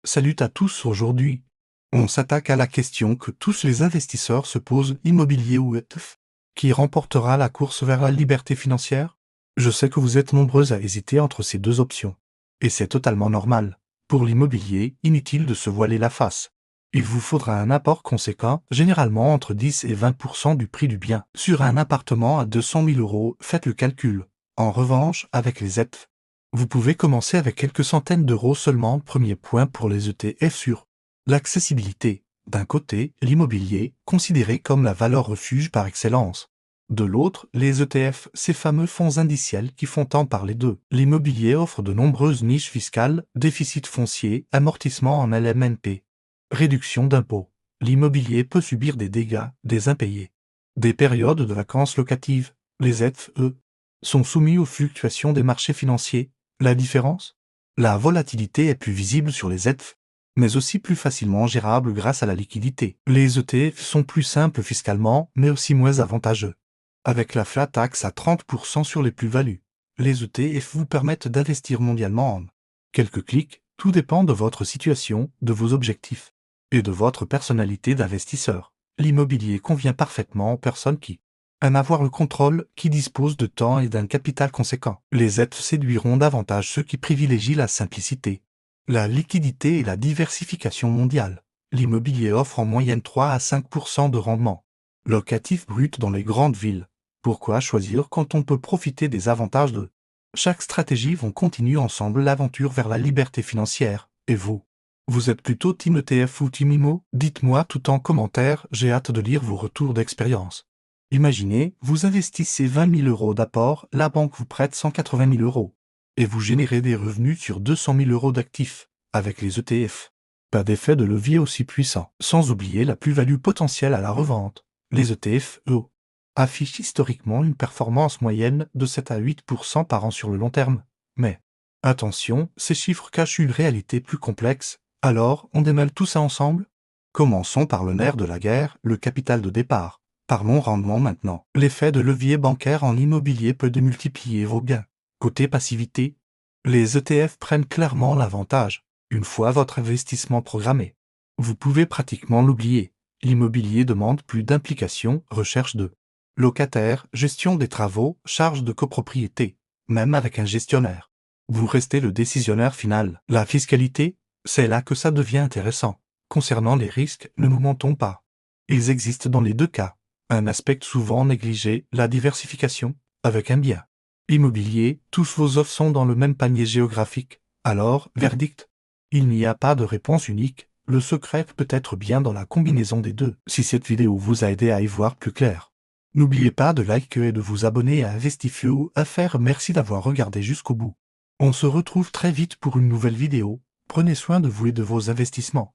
Salut à tous aujourd'hui. On s'attaque à la question que tous les investisseurs se posent, immobilier ou ETF. Qui remportera la course vers la liberté financière? Je sais que vous êtes nombreux à hésiter entre ces deux options. Et c'est totalement normal. Pour l'immobilier, inutile de se voiler la face. Il vous faudra un apport conséquent, généralement entre 10 et 20% du prix du bien. Sur un appartement à 200 000 euros, faites le calcul. En revanche, avec les ETF, vous pouvez commencer avec quelques centaines d'euros seulement. Premier point pour les ETF sur l'accessibilité. D'un côté, l'immobilier, considéré comme la valeur refuge par excellence. De l'autre, les ETF, ces fameux fonds indiciels qui font tant parler d'eux. L'immobilier offre de nombreuses niches fiscales, déficit foncier, amortissement en LMNP, réduction d'impôts. L'immobilier peut subir des dégâts, des impayés, des périodes de vacances locatives. Les ETF, eux, sont soumis aux fluctuations des marchés financiers. La différence? La volatilité est plus visible sur les ETF, mais aussi plus facilement gérable grâce à la liquidité. Les ETF sont plus simples fiscalement, mais aussi moins avantageux. Avec la flat tax à 30% sur les plus-values, les ETF vous permettent d'investir mondialement en quelques clics. Tout dépend de votre situation, de vos objectifs et de votre personnalité d'investisseur. L'immobilier convient parfaitement aux personnes qui aiment avoir le contrôle, qui disposent de temps et d'un capital conséquent. Les ETF séduiront davantage ceux qui privilégient la simplicité, la liquidité et la diversification mondiale. L'immobilier offre en moyenne 3 à 5% de rendement locatif brut dans les grandes villes. Pourquoi choisir quand on peut profiter des avantages de chaque stratégie? Vont continuer ensemble l'aventure vers la liberté financière. Et vous? Vous êtes plutôt team ETF ou team IMO? Dites-moi tout en commentaire, j'ai hâte de lire vos retours d'expérience. Imaginez, vous investissez 20 000 euros d'apport, la banque vous prête 180 000 euros. Et vous générez des revenus sur 200 000 euros d'actifs, avec les ETF. Pas d'effet de levier aussi puissant. Sans oublier la plus-value potentielle à la revente. Les ETF, eux, affichent historiquement une performance moyenne de 7 à 8% par an sur le long terme. Mais, attention, ces chiffres cachent une réalité plus complexe. Alors, on démêle tout ça ensemble? Commençons par le nerf de la guerre, le capital de départ. Parlons rendement maintenant. L'effet de levier bancaire en immobilier peut démultiplier vos gains. Côté passivité, les ETF prennent clairement l'avantage. Une fois votre investissement programmé, vous pouvez pratiquement l'oublier. L'immobilier demande plus d'implication, recherche de locataires, gestion des travaux, charges de copropriété, même avec un gestionnaire. Vous restez le décisionnaire final. La fiscalité, c'est là que ça devient intéressant. Concernant les risques, ne nous mentons pas. Ils existent dans les deux cas. Un aspect souvent négligé, la diversification, avec un bien immobilier, tous vos offres sont dans le même panier géographique. Alors, verdict? Il n'y a pas de réponse unique. Le secret peut être bien dans la combinaison des deux. Si cette vidéo vous a aidé à y voir plus clair, n'oubliez pas de liker et de vous abonner à Investifio. Merci d'avoir regardé jusqu'au bout. On se retrouve très vite pour une nouvelle vidéo. Prenez soin de vous et de vos investissements.